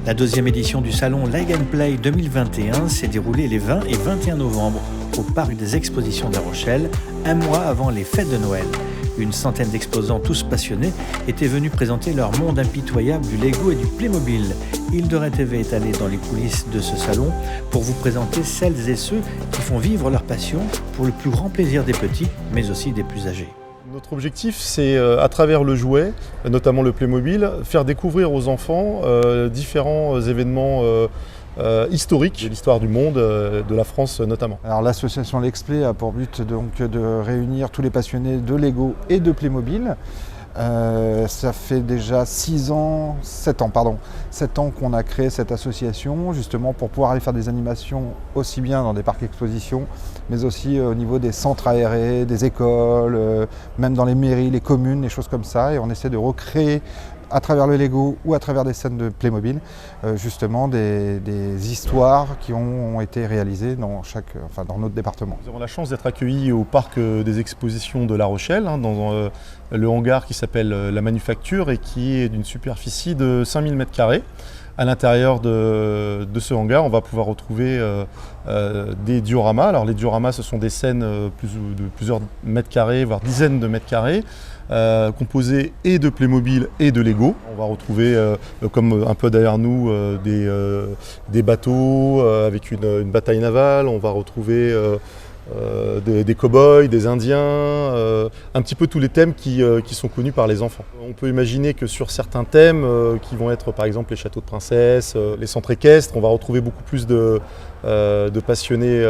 La deuxième édition du salon Leg & Play 2021 s'est déroulée les 20 et 21 novembre au Parc des Expositions de La Rochelle, un mois avant les fêtes de Noël. Une centaine d'exposants, tous passionnés, étaient venus présenter leur monde impitoyable du Lego et du Playmobil. Île-de-Ré TV est allé dans les coulisses de ce salon pour vous présenter celles et ceux qui font vivre leur passion pour le plus grand plaisir des petits, mais aussi des plus âgés. Notre objectif, c'est à travers le jouet, notamment le Playmobil, faire découvrir aux enfants différents événements historiques de l'histoire du monde, de la France notamment. Alors l'association Lexplay a pour but donc de réunir tous les passionnés de Lego et de Playmobil. Ça fait déjà 7 ans qu'on a créé cette association, justement pour pouvoir aller faire des animations aussi bien dans des parcs expositions, mais aussi au niveau des centres aérés, des écoles, même dans les mairies, les communes, les choses comme ça. Et on essaie de recréer à travers le Lego ou à travers des scènes de Playmobil, justement des histoires qui ont été réalisées dans notre département. Nous avons la chance d'être accueillis au parc des expositions de La Rochelle, dans le hangar qui s'appelle La Manufacture et qui est d'une superficie de 5000 m². À l'intérieur de ce hangar, on va pouvoir retrouver des dioramas. Alors les dioramas, ce sont des scènes de plusieurs mètres carrés, voire dizaines de mètres carrés, composées et de Playmobil et de Lego. On va retrouver, comme un peu derrière nous, des bateaux avec une bataille navale. On va retrouver des cow-boys, des indiens, un petit peu tous les thèmes qui sont connus par les enfants. On peut imaginer que sur certains thèmes, qui vont être par exemple les châteaux de princesse, les centres équestres, on va retrouver beaucoup plus de passionnés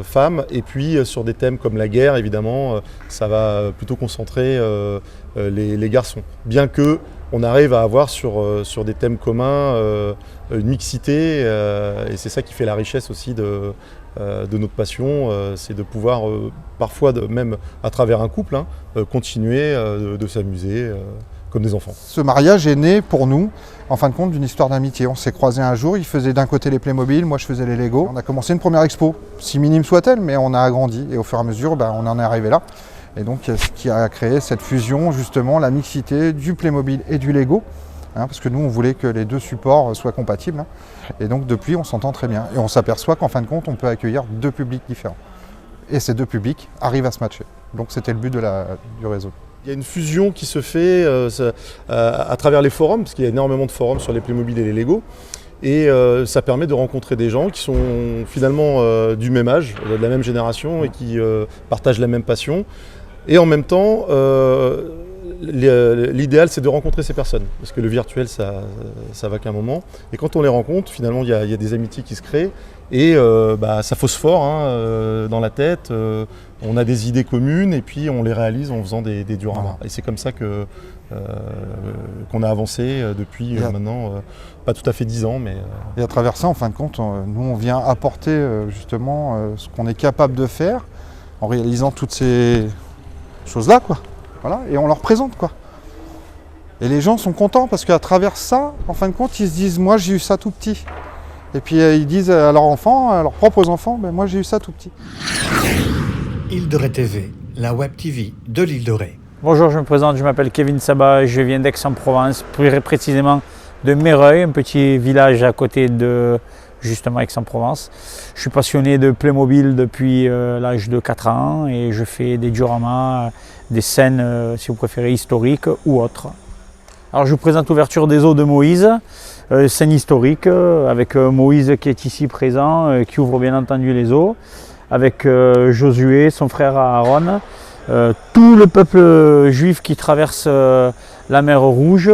femmes. Et puis sur des thèmes comme la guerre, évidemment, ça va plutôt concentrer les garçons. Bien que on arrive à avoir sur des thèmes communs une mixité, et c'est ça qui fait la richesse aussi de notre passion, c'est de pouvoir parfois, même à travers un couple, continuer de s'amuser comme des enfants. Ce mariage est né pour nous, en fin de compte, d'une histoire d'amitié. On s'est croisés un jour, il faisait d'un côté les Playmobil, moi je faisais les Lego. On a commencé une première expo, si minime soit-elle, mais on a agrandi et au fur et à mesure, on en est arrivé là. Et donc ce qui a créé cette fusion, justement, la mixité du Playmobil et du Lego. Parce que nous, on voulait que les deux supports soient compatibles. Et donc, depuis, on s'entend très bien. Et on s'aperçoit qu'en fin de compte, on peut accueillir deux publics différents. Et ces deux publics arrivent à se matcher. Donc, c'était le but du réseau. Il y a une fusion qui se fait à travers les forums, parce qu'il y a énormément de forums sur les Playmobil et les Lego. Et ça permet de rencontrer des gens qui sont finalement du même âge, de la même génération, et qui partagent la même passion. Et en même temps, l'idéal, c'est de rencontrer ces personnes, parce que le virtuel, ça va qu'un moment. Et quand on les rencontre, finalement, il y a des amitiés qui se créent, et ça phosphore dans la tête. On a des idées communes, et puis on les réalise en faisant des dioramas. Voilà. Et c'est comme ça qu'on a avancé depuis maintenant, pas tout à fait 10 ans. Et à travers ça, en fin de compte, nous, on vient apporter justement ce qu'on est capable de faire, en réalisant toutes ces choses-là, quoi. Voilà, et on leur présente, quoi. Et les gens sont contents parce qu'à travers ça, en fin de compte, ils se disent « moi j'ai eu ça tout petit ». Et puis ils disent à leurs enfants, à leurs propres enfants, « moi j'ai eu ça tout petit ». Île-de-Ré TV, la web TV de l'Île-de-Ré. Bonjour, je me présente, je m'appelle Kevin Sabat, je viens d'Aix-en-Provence, plus précisément de Méreuil, un petit village à côté de justement Aix-en-Provence. Je suis passionné de Playmobil depuis l'âge de 4 ans et je fais des dioramas, des scènes, si vous préférez, historiques ou autres. Alors je vous présente l'ouverture des eaux de Moïse, scène historique avec Moïse qui est ici présent, qui ouvre bien entendu les eaux, avec Josué, son frère Aaron, tout le peuple juif qui traverse la mer Rouge.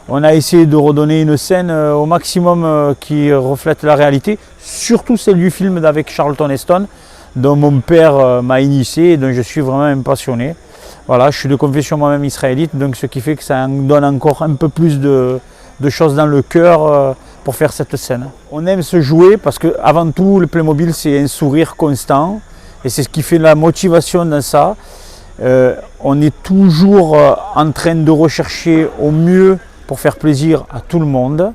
On a essayé de redonner une scène au maximum qui reflète la réalité, surtout celle du film avec Charlton Heston, dont mon père m'a initié et dont je suis vraiment un passionné. Voilà, je suis de confession moi-même israélite, donc ce qui fait que ça donne encore un peu plus de choses dans le cœur pour faire cette scène. On aime se jouer parce que avant tout, le Playmobil, c'est un sourire constant et c'est ce qui fait la motivation dans ça. On est toujours en train de rechercher au mieux pour faire plaisir à tout le monde.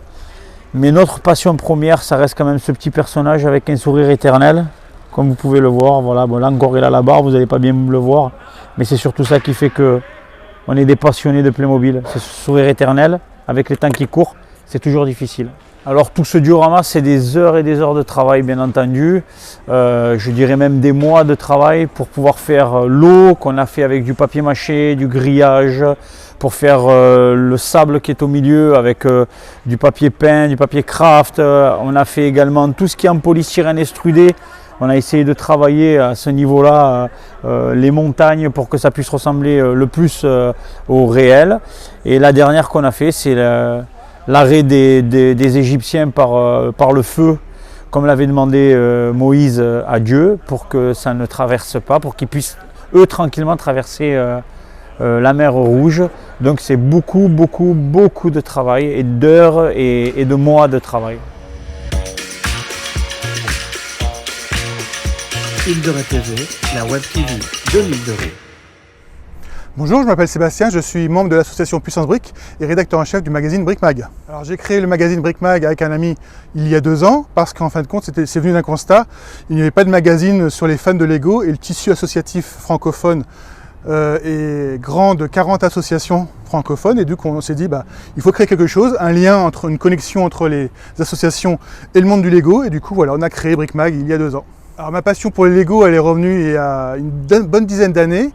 Mais notre passion première, ça reste quand même ce petit personnage avec un sourire éternel, comme vous pouvez le voir. Voilà, bon, là encore il a la barre, vous n'allez pas bien le voir, mais c'est surtout ça qui fait qu'on est des passionnés de Playmobil. C'est ce sourire éternel, avec les temps qui courent, c'est toujours difficile. Alors tout ce diorama, c'est des heures et des heures de travail, bien entendu. Je dirais même des mois de travail pour pouvoir faire l'eau qu'on a fait avec du papier mâché, du grillage, pour faire le sable qui est au milieu avec du papier peint, du papier craft. On a fait également tout ce qui est en polystyrène extrudé. On a essayé de travailler à ce niveau-là les montagnes pour que ça puisse ressembler le plus au réel. Et la dernière qu'on a fait, c'est l'arrêt des Égyptiens par le feu, comme l'avait demandé Moïse à Dieu, pour que ça ne traverse pas, pour qu'ils puissent eux tranquillement traverser la mer Rouge. Donc c'est beaucoup de travail, et d'heures et de mois de travail. Île de Ré TV, la web TV de l'île de Ré. Bonjour, je m'appelle Sébastien, je suis membre de l'association Puissance Brique et rédacteur en chef du magazine Brick Mag. Alors j'ai créé le magazine Brick Mag avec un ami il y a 2 ans parce qu'en fin de compte c'est venu d'un constat. Il n'y avait pas de magazine sur les fans de Lego et le tissu associatif francophone est grand de 40 associations francophones, et du coup on s'est dit il faut créer quelque chose, un lien une connexion entre les associations et le monde du Lego, et du coup voilà, on a créé Brick Mag il y a 2 ans. Alors ma passion pour les Lego, elle est revenue il y a une bonne dizaine d'années.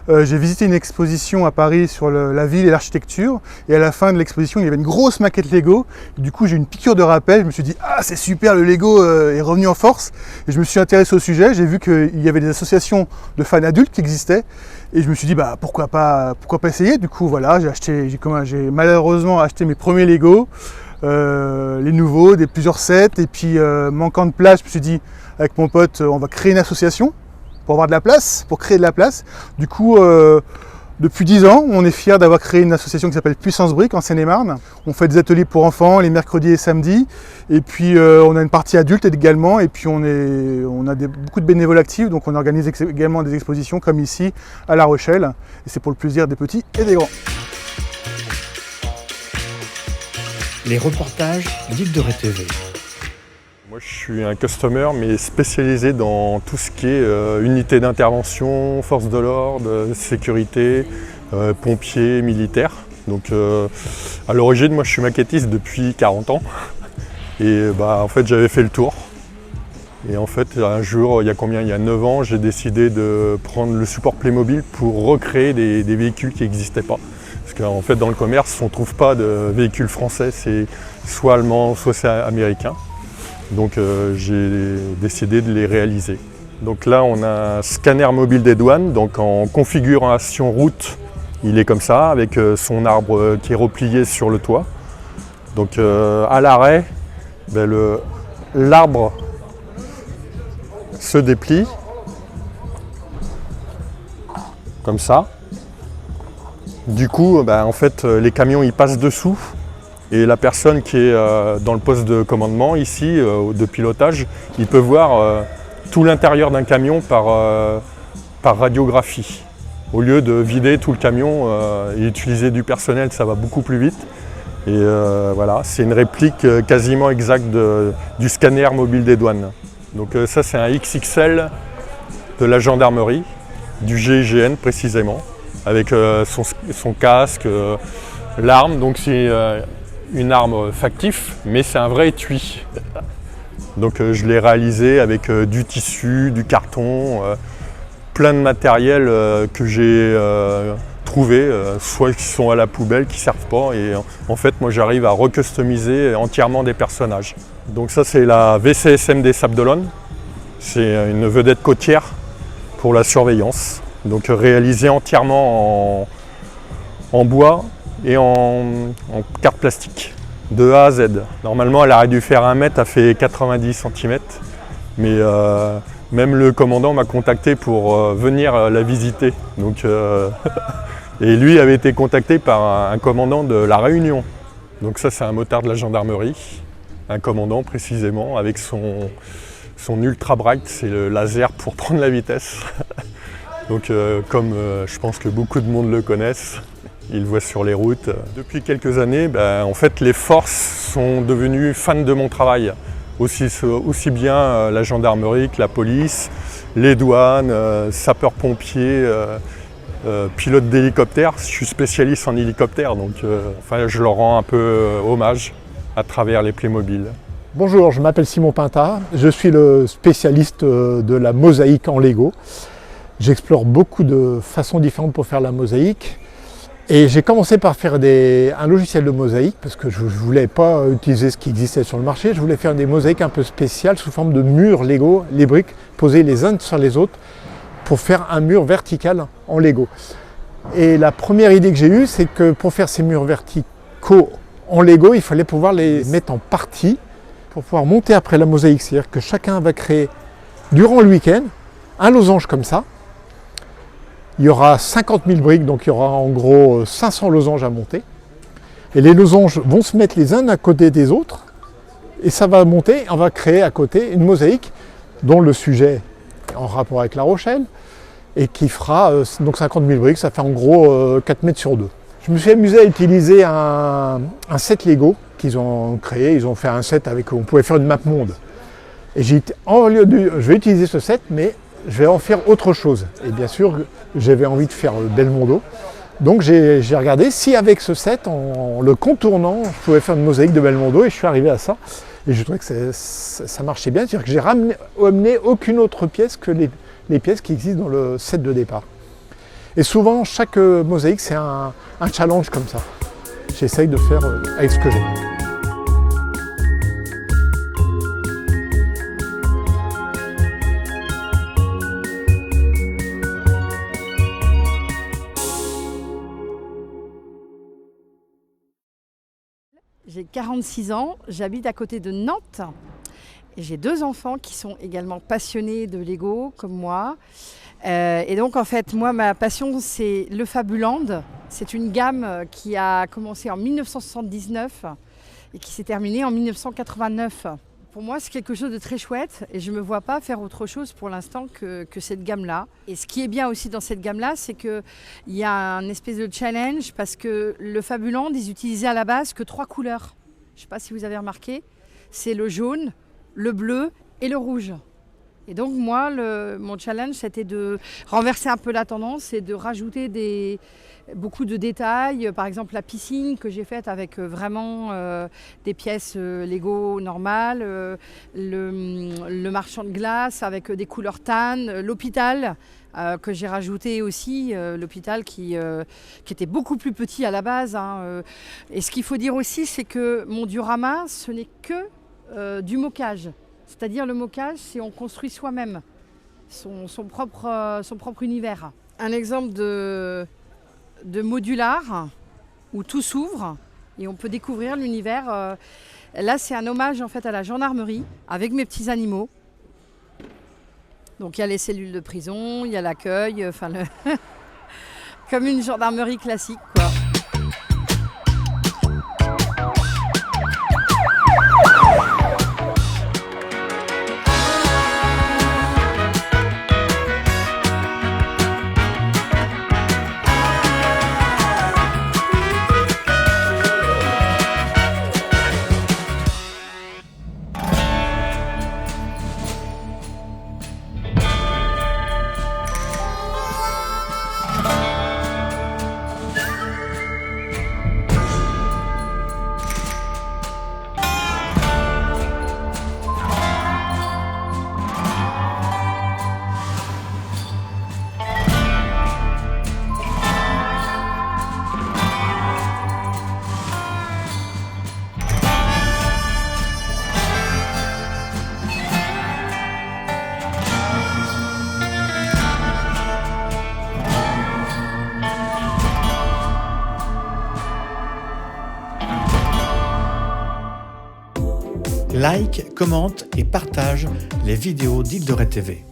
J'ai visité une exposition à Paris sur la ville et l'architecture, et à la fin de l'exposition il y avait une grosse maquette Lego. Du coup j'ai eu une piqûre de rappel, je me suis dit ah c'est super, le Lego est revenu en force, et je me suis intéressé au sujet. J'ai vu qu'il y avait des associations de fans adultes qui existaient, et je me suis dit pourquoi pas essayer. Du coup voilà, j'ai malheureusement acheté mes premiers Lego, les nouveaux, plusieurs sets, et puis manquant de place, je me suis dit avec mon pote on va créer une association pour avoir de la place, pour créer de la place. Du coup depuis 10 ans on est fiers d'avoir créé une association qui s'appelle Puissance Brique en Seine-et-Marne. On fait des ateliers pour enfants les mercredis et samedis, et puis on a une partie adulte également, et puis on a beaucoup de bénévoles actifs, donc on organise également des expositions comme ici à La Rochelle, et c'est pour le plaisir des petits et des grands. Les reportages d'Île de Ré TV. Moi je suis un customer mais spécialisé dans tout ce qui est unité d'intervention, force de l'ordre, sécurité, pompiers, militaires. Donc à l'origine moi je suis maquettiste depuis 40 ans, et en fait j'avais fait le tour. Et en fait un jour, il y a 9 ans, j'ai décidé de prendre le support Playmobil pour recréer des véhicules qui n'existaient pas. Parce qu'en fait dans le commerce on ne trouve pas de véhicules français, c'est soit allemand, soit c'est américain. Donc j'ai décidé de les réaliser. Donc là on a un scanner mobile des douanes, donc en configuration route, il est comme ça, avec son arbre qui est replié sur le toit. Donc à l'arrêt, l'arbre se déplie, comme ça. Du coup, en fait, les camions ils passent dessous. Et la personne qui est dans le poste de commandement ici, de pilotage, il peut voir tout l'intérieur d'un camion par radiographie. Au lieu de vider tout le camion et utiliser du personnel, ça va beaucoup plus vite. Et voilà, c'est une réplique quasiment exacte du scanner mobile des douanes. Donc ça c'est un XXL de la gendarmerie, du GIGN précisément, avec son casque, l'arme. Donc c'est une arme factif, mais c'est un vrai étui. Donc je l'ai réalisé avec du tissu, du carton, plein de matériel que j'ai trouvé, soit qui sont à la poubelle, qui ne servent pas. Et en fait, moi j'arrive à recustomiser entièrement des personnages. Donc ça c'est la VCSM des Sables d'Olonne. C'est une vedette côtière pour la surveillance. Donc réalisée entièrement en bois et en carte plastique, de A à Z. Normalement, elle aurait dû faire 1 mètre, elle fait 90 cm. Mais même le commandant m'a contacté pour venir la visiter. Donc, et lui avait été contacté par un commandant de La Réunion. Donc ça, c'est un motard de la gendarmerie, un commandant précisément, avec son Ultra Bright, c'est le laser pour prendre la vitesse. Donc comme je pense que beaucoup de monde le connaissent, ils le voient sur les routes. Depuis quelques années, en fait, les forces sont devenues fans de mon travail. Aussi bien la gendarmerie que la police, les douanes, sapeurs-pompiers, pilotes d'hélicoptère. Je suis spécialiste en hélicoptère, donc je leur rends un peu hommage à travers les Playmobil. Bonjour, je m'appelle Simon Pintat, je suis le spécialiste de la mosaïque en Lego. J'explore beaucoup de façons différentes pour faire la mosaïque. Et j'ai commencé par faire un logiciel de mosaïque parce que je ne voulais pas utiliser ce qui existait sur le marché. Je voulais faire des mosaïques un peu spéciales sous forme de murs Lego, les briques posées les uns sur les autres pour faire un mur vertical en Lego. Et la première idée que j'ai eue, c'est que pour faire ces murs verticaux en Lego, il fallait pouvoir les mettre en parties pour pouvoir monter après la mosaïque. C'est-à-dire que chacun va créer durant le week-end un losange comme ça. Il y aura 50 000 briques, donc il y aura en gros 500 losanges à monter. Et les losanges vont se mettre les uns à côté des autres. Et ça va monter, on va créer à côté une mosaïque dont le sujet est en rapport avec La Rochelle. Et qui fera donc 50 000 briques, ça fait en gros 4 mètres sur 2. Je me suis amusé à utiliser un set Lego qu'ils ont créé. Ils ont fait un set avec où on pouvait faire une map monde. Et je vais utiliser ce set, mais je vais en faire autre chose. Et bien sûr, j'avais envie de faire Belmondo. Donc j'ai regardé si avec ce set, en le contournant, je pouvais faire une mosaïque de Belmondo et je suis arrivé à ça. Et je trouvais que ça marchait bien. C'est-à-dire que j'ai amené aucune autre pièce que les pièces qui existent dans le set de départ. Et souvent, chaque mosaïque, c'est un challenge comme ça. J'essaye de faire avec ce que j'ai. J'ai 46 ans, j'habite à côté de Nantes et j'ai 2 enfants qui sont également passionnés de Lego comme moi. Et donc en fait, moi ma passion c'est le Fabuland. C'est une gamme qui a commencé en 1979 et qui s'est terminée en 1989. Pour moi, c'est quelque chose de très chouette et je ne me vois pas faire autre chose pour l'instant que cette gamme-là. Et ce qui est bien aussi dans cette gamme-là, c'est qu'il y a un espèce de challenge parce que le Fabuland, ils utilisaient à la base que 3 couleurs. Je ne sais pas si vous avez remarqué, c'est le jaune, le bleu et le rouge. Et donc moi, mon challenge, c'était de renverser un peu la tendance et de rajouter beaucoup de détails. Par exemple, la piscine que j'ai faite avec vraiment des pièces Lego normales, le marchand de glace avec des couleurs tan, l'hôpital que j'ai rajouté aussi, l'hôpital qui était beaucoup plus petit à la base. Et ce qu'il faut dire aussi, c'est que mon diorama, ce n'est que du mocage. C'est-à-dire le mocage, c'est on construit soi-même son propre univers. Un exemple de modular où tout s'ouvre et on peut découvrir l'univers. Là, c'est un hommage en fait à la gendarmerie avec mes petits animaux. Donc il y a les cellules de prison, il y a l'accueil, comme une gendarmerie classique, quoi. Like, commente et partage les vidéos d'Île de Ré TV.